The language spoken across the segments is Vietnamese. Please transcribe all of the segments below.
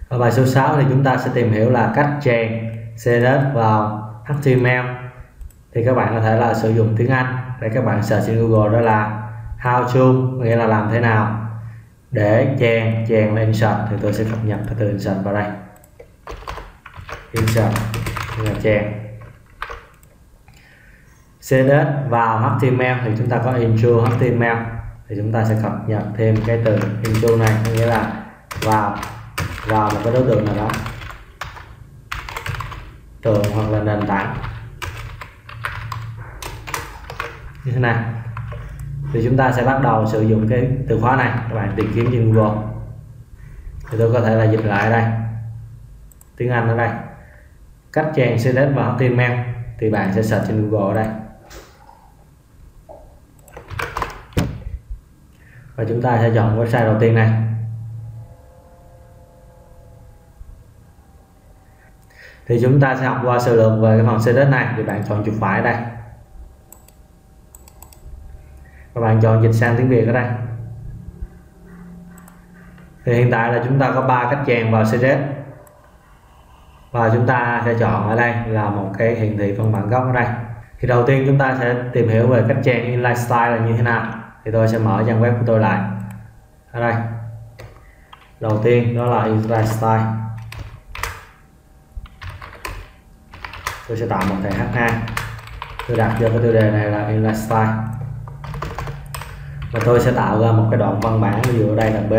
Ở bài số 6 thì chúng ta sẽ tìm hiểu là cách chèn CSS vào HTML. Thì các bạn có thể là sử dụng tiếng Anh để các bạn search trên Google, đó là how to, nghĩa là làm thế nào để chèn là insert. Thì tôi sẽ cập nhật cái từ insert vào đây. Insert là chèn CSS vào HTML thì chúng ta có into HTML, thì chúng ta sẽ cập nhật thêm cái từ into này, nghĩa là vào một cái đối tượng nào đó, tường hoặc là nền tảng như thế này. Thì chúng ta sẽ bắt đầu sử dụng cái từ khóa này, các bạn tìm kiếm trên Google. Thì tôi có thể là dịch lại ở đây, tiếng Anh ở đây, cách chèn CSS vào HTML, thì bạn sẽ search trên Google ở đây. Và chúng ta sẽ chọn website đầu tiên này. Thì chúng ta sẽ học qua sơ lược về cái phần CSS này. Thì bạn chọn chuột phải ở đây, các bạn chọn dịch sang tiếng Việt ở đây. Thì hiện tại là chúng ta có 3 cách chèn vào CSS, và chúng ta sẽ chọn ở đây là một cái hiển thị phiên bản gốc ở đây. Thì đầu tiên chúng ta sẽ tìm hiểu về cách chèn inline style là như thế nào. Thì tôi sẽ mở trang web của tôi lại ở đây. Đầu tiên đó là inline style. Tôi sẽ tạo một thẻ H2, tôi đặt cho cái tiêu đề này là inline style, và tôi sẽ tạo ra một cái đoạn văn bản, ví dụ ở đây là B,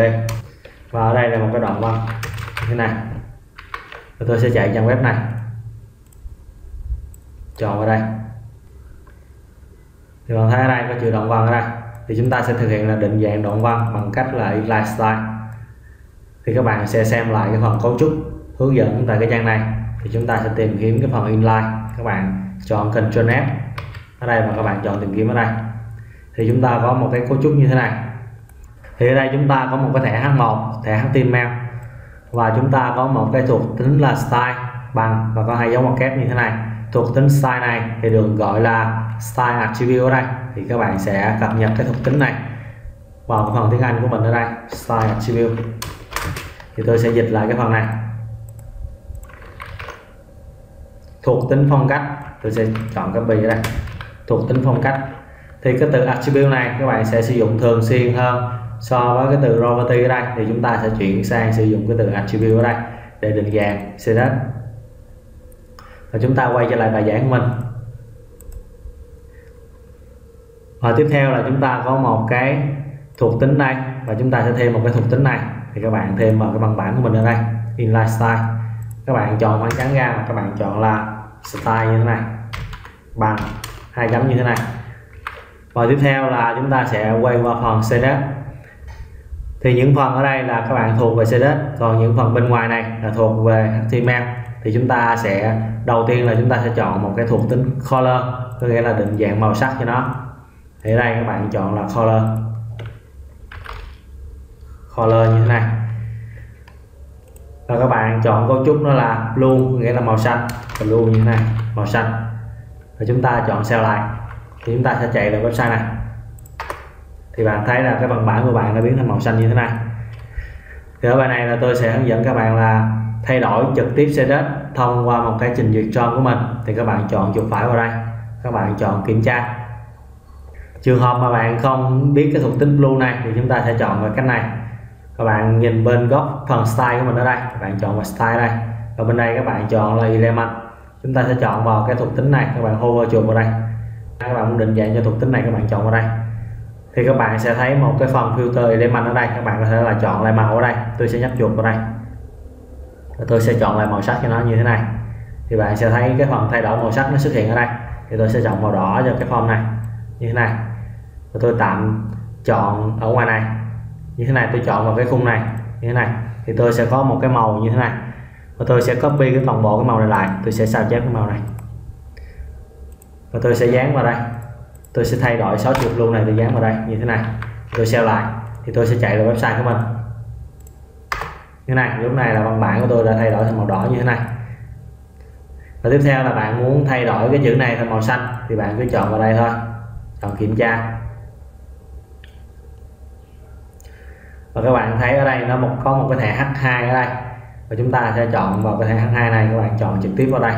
và ở đây là một cái đoạn văn như thế này. Và tôi sẽ chạy trang web này, chọn vào đây. Thì bạn thấy ở đây có chữ đoạn văn ở đây. Thì chúng ta sẽ thực hiện là định dạng đoạn văn bằng cách là inline style. Thì các bạn sẽ xem lại cái phần cấu trúc hướng dẫn tại cái trang này. Thì chúng ta sẽ tìm kiếm cái phần inline, các bạn chọn Ctrl F ở đây và các bạn chọn tìm kiếm ở đây. Thì chúng ta có một cái cấu trúc như thế này. Thì ở đây chúng ta có một cái thẻ H1, thẻ HTML, và chúng ta có một cái thuộc tính là style bằng, và có 2 dấu ngoặc kép như thế này. Thuộc tính style này thì được gọi là style attribute ở đây. Thì các bạn sẽ cập nhật cái thuộc tính này vào cái phần tiếng Anh của mình ở đây, style attribute. Thì tôi sẽ dịch lại cái phần này, thuộc tính phong cách. Tôi sẽ chọn copy ở đây, thuộc tính phong cách. Thì cái từ attribute này các bạn sẽ sử dụng thường xuyên hơn so với cái từ property ở đây. Thì chúng ta sẽ chuyển sang sử dụng cái từ attribute ở đây để định dạng CSS. Và chúng ta quay trở lại bài giảng của mình. Và tiếp theo là chúng ta có một cái thuộc tính đây, và chúng ta sẽ thêm một cái thuộc tính này. Thì các bạn thêm vào cái văn bản của mình ở đây, inline style. Các bạn chọn khoảng trắng ra và các bạn chọn là style như thế này, bằng 2 chấm như thế này. Và tiếp theo là chúng ta sẽ quay qua phần CSS. Thì những phần ở đây là các bạn thuộc về CSS, còn những phần bên ngoài này là thuộc về HTML. Thì chúng ta sẽ, đầu tiên là chúng ta sẽ chọn một cái thuộc tính color, có nghĩa là định dạng màu sắc cho nó. Thì ở đây các bạn chọn là color như thế này. Và các bạn chọn cấu trúc nó là blue, nghĩa là màu xanh, blue như thế này, màu xanh. Và chúng ta chọn save lại. Thì chúng ta sẽ chạy vào website này. Thì bạn thấy là cái văn bản của bạn đã biến thành màu xanh như thế này. Thì ở bài này là tôi sẽ hướng dẫn các bạn là thay đổi trực tiếp CSS thông qua một cái trình duyệt Chrome của mình. Thì các bạn chọn chuột phải vào đây, các bạn chọn kiểm tra. Trường hợp mà bạn không biết cái thuộc tính blue này thì chúng ta sẽ chọn vào cách này. Các bạn nhìn bên góc phần style của mình ở đây, các bạn chọn vào style đây, và bên đây các bạn chọn là element. Chúng ta sẽ chọn vào cái thuộc tính này, các bạn hover chuột vào đây. Các bạn muốn định dạng cho thuộc tính này, các bạn chọn vào đây. Thì các bạn sẽ thấy một cái phần filter element ở đây, các bạn có thể là chọn lại màu ở đây. Tôi sẽ nhấp chuột vào đây và tôi sẽ chọn lại màu sắc cho nó như thế này. Thì bạn sẽ thấy cái phần thay đổi màu sắc nó xuất hiện ở đây. Thì tôi sẽ chọn màu đỏ cho cái form này như thế này, và tôi tạm chọn ở ngoài này như thế này. Tôi chọn vào cái khung này như thế này, thì tôi sẽ có một cái màu như thế này, và tôi sẽ copy cái toàn bộ cái màu này lại. Tôi sẽ sao chép cái màu này và tôi sẽ dán vào đây. Tôi sẽ thay đổi 6 chuột luôn này, tôi dán vào đây như thế này. Tôi save lại thì tôi sẽ chạy vào website của mình như này. Lúc này là văn bản của tôi đã thay đổi thành màu đỏ như thế này. Và tiếp theo là bạn muốn thay đổi cái chữ này thành màu xanh thì bạn cứ chọn vào đây thôi, chọn kiểm tra. Và các bạn thấy ở đây nó có một cái thẻ H2 ở đây. và chúng ta sẽ chọn vào cái thẻ H2 này, các bạn chọn trực tiếp vào đây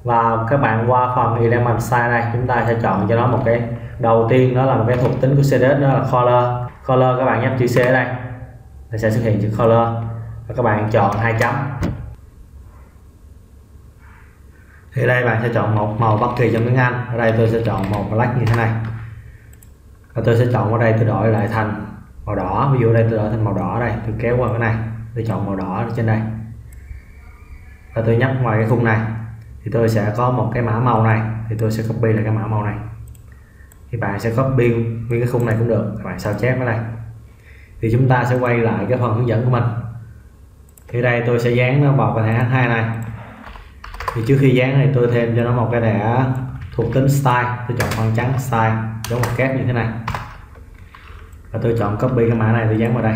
và các bạn qua phần element style đây, chúng ta sẽ chọn cho nó một cái đầu tiên, đó là một cái thuộc tính của CSS, đó là color. Các bạn nhấp chữ C ở đây nó sẽ xuất hiện chữ color và các bạn chọn 2 chấm. Thì đây bạn sẽ chọn một màu bất kỳ trong tiếng Anh. Ở đây tôi sẽ chọn màu black như thế này và tôi sẽ chọn ở đây, tôi đổi lại thành màu đỏ. Ví dụ ở đây tôi đổi thành màu đỏ, đây tôi kéo qua cái này, tôi chọn màu đỏ ở trên đây và tôi nhấp ngoài cái khung này thì tôi sẽ có một cái mã màu này, thì tôi sẽ copy lại cái mã màu này. Thì bạn sẽ copy nguyên cái khung này cũng được, các bạn sao chép ở đây. Thì chúng ta sẽ quay lại cái phần hướng dẫn của mình. Thì đây tôi sẽ dán nó vào cái thẻ H2 này. Thì trước khi dán thì tôi thêm cho nó một cái thẻ thuộc tính style, tôi chọn phông trắng style giống một kép như thế này và tôi chọn copy cái mã này, tôi dán vào đây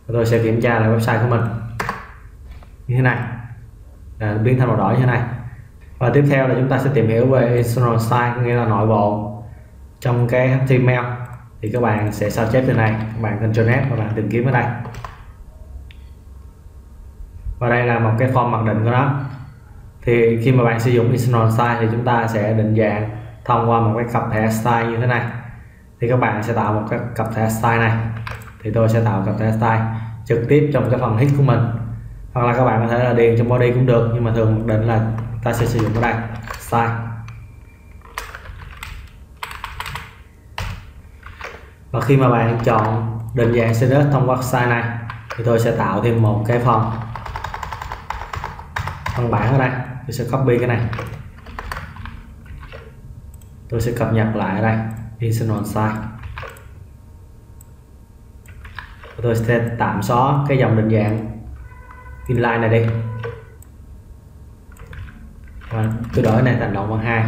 và tôi sẽ kiểm tra lại website của mình như thế này, biến thành màu đỏ như thế này. Và tiếp theo là chúng ta sẽ tìm hiểu về external style, nghĩa là nội bộ trong cái HTML. Thì các bạn sẽ sao chép từ này, các bạn Ctrl F và bạn tìm kiếm ở đây. Và đây là một cái form mặc định của nó. Thì khi mà bạn sử dụng external style thì chúng ta sẽ định dạng thông qua một cái cặp thẻ style như thế này. Thì các bạn sẽ tạo một cái cặp thẻ style này. Thì tôi sẽ tạo cặp thẻ style trực tiếp trong cái phần hit của mình, hoặc là các bạn có thể là điền trong body cũng được, nhưng mà thường mặc định là ta sẽ sử dụng ở đây style. Và khi mà bạn chọn định dạng CSS thông qua style này thì tôi sẽ tạo thêm một cái phần văn bản ở đây. Tôi sẽ copy cái này, tôi sẽ cập nhật lại ở đây external style. Tôi sẽ tạm xóa cái dòng định dạng inline này đi và tôi đổi này thành đoạn văn 2.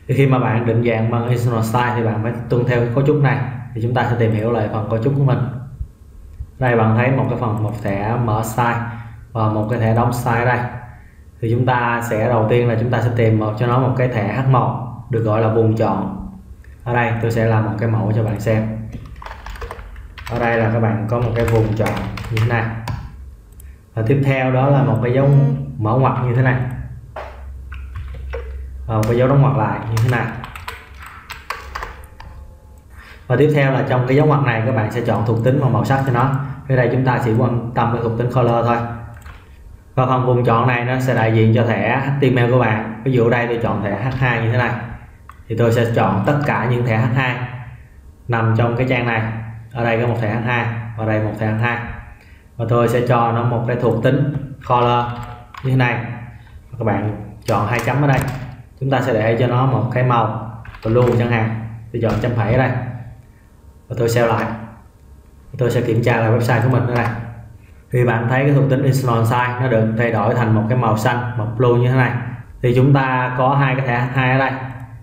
Thì khi mà bạn định dạng bằng external style thì bạn phải tuân theo cái cấu trúc này. Thì chúng ta sẽ tìm hiểu lại phần cấu trúc của mình. Đây bạn thấy một cái phần, một thẻ mở style và một cái thẻ đóng style ở đây. Thì chúng ta sẽ đầu tiên là chúng ta sẽ tìm cho nó một cái thẻ H màu được gọi là vùng chọn. Ở đây tôi sẽ làm một cái mẫu cho bạn xem. Ở đây là các bạn có một cái vùng chọn như thế này và tiếp theo đó là một cái dấu mở ngoặc như thế này và một cái dấu đóng ngoặc lại như thế này. Và tiếp theo là trong cái dấu ngoặc này các bạn sẽ chọn thuộc tính và màu sắc cho nó. Ở đây chúng ta chỉ quan tâm cái thuộc tính color thôi. Và phần vùng chọn này nó sẽ đại diện cho thẻ HTML của bạn. Ví dụ ở đây tôi chọn thẻ H2 như thế này thì tôi sẽ chọn tất cả những thẻ H2 nằm trong cái trang này. Ở đây có một thẻ H2 và đây một thẻ H2 và tôi sẽ cho nó một cái thuộc tính color như thế này. Các bạn chọn 2 chấm ở đây, chúng ta sẽ để cho nó một cái màu blue chẳng hạn. Tôi chọn chấm phẩy ở đây và tôi save lại. Tôi sẽ kiểm tra lại website của mình ở đây. Thì bạn thấy cái thuộc tính external style nó được thay đổi thành một cái màu xanh, màu blue như thế này. Thì chúng ta có hai cái thẻ H2 ở đây,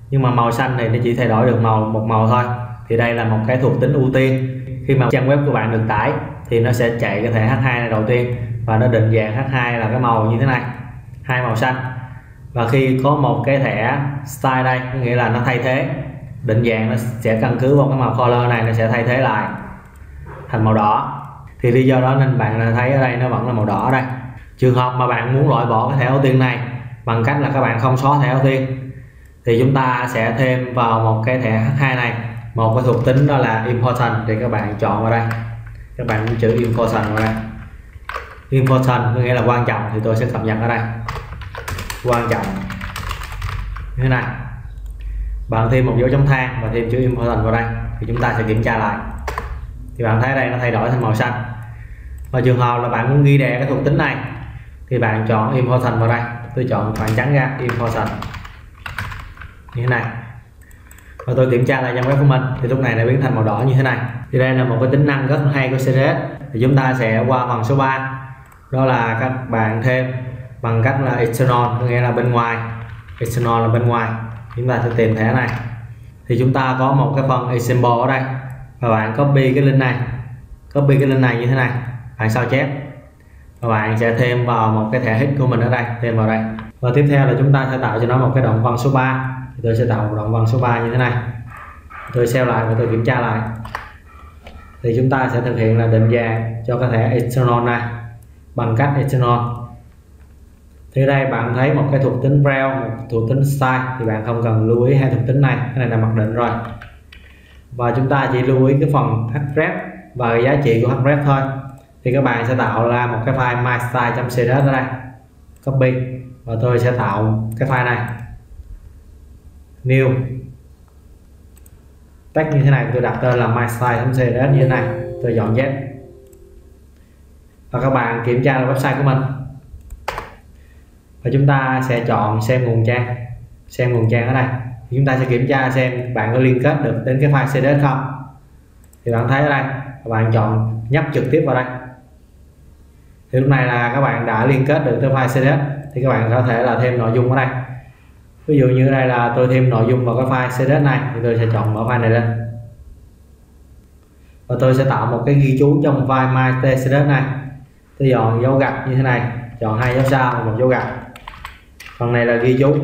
nhưng mà màu xanh này nó chỉ thay đổi được một màu thôi. Thì đây là một cái thuộc tính ưu tiên. Khi mà trang web của bạn được tải thì nó sẽ chạy cái thẻ H2 này đầu tiên và nó định dạng H2 là cái màu như thế này, hai màu xanh. Và khi có một cái thẻ style đây, có nghĩa là nó thay thế định dạng, nó sẽ căn cứ vào cái màu color này, nó sẽ thay thế lại thành màu đỏ. Thì lý do đó nên bạn thấy ở đây nó vẫn là màu đỏ ở đây. Trường hợp mà bạn muốn loại bỏ cái thẻ ưu tiên này bằng cách là các bạn không xóa thẻ ưu tiên thì chúng ta sẽ thêm vào một cái thẻ H2 này một cái thuộc tính đó là important. Thì các bạn chọn vào đây, các bạn chữ important vào đây. Important có nghĩa là quan trọng, thì tôi sẽ cập nhật ở đây quan trọng như thế này. Bạn thêm một dấu chấm than và thêm chữ important vào đây thì chúng ta sẽ kiểm tra lại. Thì bạn thấy đây nó thay đổi thành màu xanh. Và trường hợp là bạn muốn ghi đè cái thuộc tính này thì bạn chọn important vào đây. Tôi chọn khoảng trắng ra important như thế này. Và tôi kiểm tra lại trang web của mình thì lúc này nó biến thành màu đỏ như thế này. Thì đây là một cái tính năng rất hay của CSS. Thì chúng ta sẽ qua phần số 3, đó là các bạn thêm bằng cách là external, có nghĩa là bên ngoài. External là bên ngoài. Chúng ta sẽ tìm thẻ này. Thì chúng ta có một cái phần example ở đây và bạn copy cái link này, như thế này, bạn sao chép và bạn sẽ thêm vào một cái thẻ hit của mình ở đây, thêm vào đây. Và tiếp theo là chúng ta sẽ tạo cho nó một cái đoạn văn số 3. Thì tôi sẽ tạo một đoạn văn số 3 như thế này. Tôi save lại và tôi kiểm tra lại. thì chúng ta sẽ thực hiện là định dạng cho cái thẻ external này bằng cách external. Thì đây bạn thấy một cái thuộc tính rel, một thuộc tính style, thì bạn không cần lưu ý hai thuộc tính này, cái này là mặc định rồi. Và chúng ta chỉ lưu ý cái phần href và giá trị của href thôi. Thì các bạn sẽ tạo ra một cái file mystyle.css ở đây, copy, và tôi sẽ tạo cái file này new text như thế này, tôi đặt tên là mystyle.css như thế này, tôi dọn dẹp và các bạn kiểm tra là website của mình. Và chúng ta sẽ chọn xem nguồn trang ở đây. Thì chúng ta sẽ kiểm tra xem bạn có liên kết được đến cái file CSS không. Thì bạn thấy ở đây, các bạn chọn nhấp trực tiếp vào đây. Thì lúc này là các bạn đã liên kết được tới file CSS. Thì các bạn có thể là thêm nội dung ở đây. Ví dụ như ở đây là tôi thêm nội dung vào cái file CSS này, thì tôi sẽ chọn mở file này lên. Và tôi sẽ tạo một cái ghi chú trong file my.css này. Tôi dọn dấu gạch như thế này, chọn 2 dấu sao và 1 dấu gạch. Phần này là ghi chú,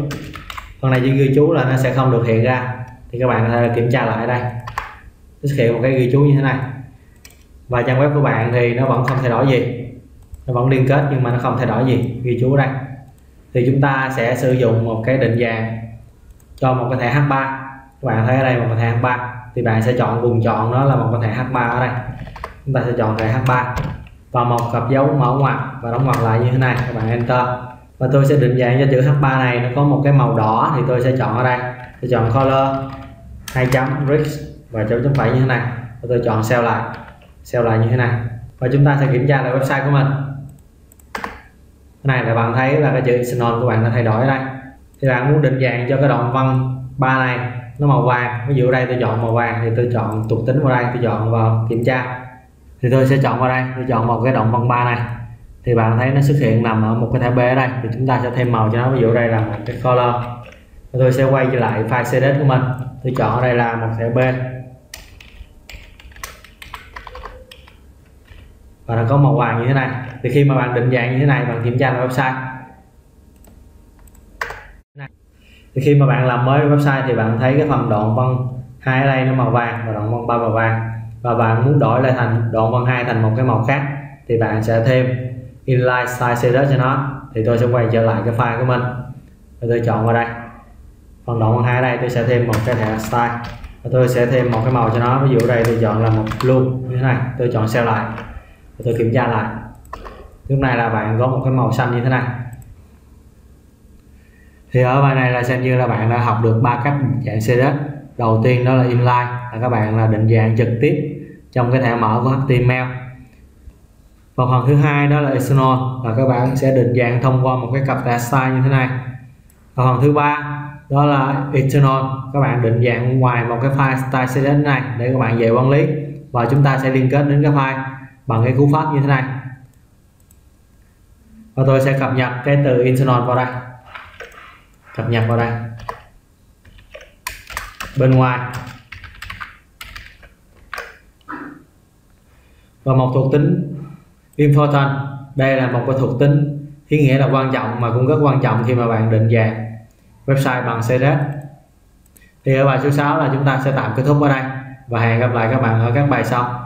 phần này chỉ ghi chú là nó sẽ không được hiện ra. Thì các bạn có thể kiểm tra lại ở đây, nó sẽ hiện một cái ghi chú như thế này. Và trang web của bạn thì nó vẫn không thay đổi gì, nó vẫn liên kết nhưng mà nó không thay đổi gì, ghi chú ở đây. Thì chúng ta sẽ sử dụng một cái định dạng cho một cái thẻ H3. Các bạn thấy ở đây một cái thẻ H3, thì bạn sẽ chọn vùng chọn đó là một cái thẻ H3 ở đây. Chúng ta sẽ chọn thẻ H3 và một cặp dấu mở ngoặc và đóng ngoặc lại như thế này, các bạn enter. Và tôi sẽ định dạng cho chữ H3 này nó có một cái màu đỏ, thì tôi sẽ chọn ở đây, tôi chọn color 2 chấm risk và dấu chấm phẩy như thế này, và tôi chọn save lại như thế này. Và chúng ta sẽ kiểm tra lại website của mình. Cái này là bạn thấy là cái chữ external của bạn đã thay đổi ở đây. Thì bạn muốn định dạng cho cái đoạn văn 3 này nó màu vàng, ví dụ ở đây tôi chọn màu vàng thì tôi chọn thuộc tính vào đây, tôi chọn vào kiểm tra. Thì tôi sẽ chọn vào đây, tôi chọn một cái đoạn văn 3 này, thì bạn thấy nó xuất hiện nằm ở một cái thẻ B ở đây. Thì chúng ta sẽ thêm màu cho nó, ví dụ đây là một cái color. Tôi sẽ quay trở lại file CSS của mình, tôi chọn ở đây là một thẻ B và nó có màu vàng như thế này. Thì khi mà bạn định dạng như thế này, bạn kiểm tra lại website. Thì khi mà bạn làm mới website thì bạn thấy cái phần đoạn văn 2 ở đây nó màu vàng và đoạn văn 3 màu vàng, và bạn muốn đổi lại thành đoạn văn 2 thành một cái màu khác thì bạn sẽ thêm inline style CSS cho nó. Thì tôi sẽ quay trở lại cái file của mình, tôi chọn vào đây phần đoạn văn 2 ở đây, tôi sẽ thêm một cái thẻ style và tôi sẽ thêm một cái màu cho nó, ví dụ ở đây tôi chọn là một blue như thế này, tôi chọn save lại và tôi kiểm tra lại. Lúc này là bạn có một cái màu xanh như thế này. Thì ở bài này là xem như là bạn đã học được 3 cách định dạng CSS. Đầu tiên đó là inline, là các bạn là định dạng trực tiếp trong cái thẻ mở của HTML. Và phần thứ hai đó là external, là các bạn sẽ định dạng thông qua một cái cặp thẻ style như thế này. Và phần thứ ba đó là internal, các bạn định dạng ngoài một cái file style CSS này để các bạn dễ quản lý, và chúng ta sẽ liên kết đến cái file bằng cái cú pháp như thế này. Và tôi sẽ cập nhật cái từ internal vào đây, cập nhật vào đây bên ngoài. Và một thuộc tính important, đây là một cái thuộc tính ý nghĩa là quan trọng mà cũng rất quan trọng khi mà bạn định dạng website bằng CSS. Thì ở bài số 6 là chúng ta sẽ tạm kết thúc ở đây và hẹn gặp lại các bạn ở các bài sau.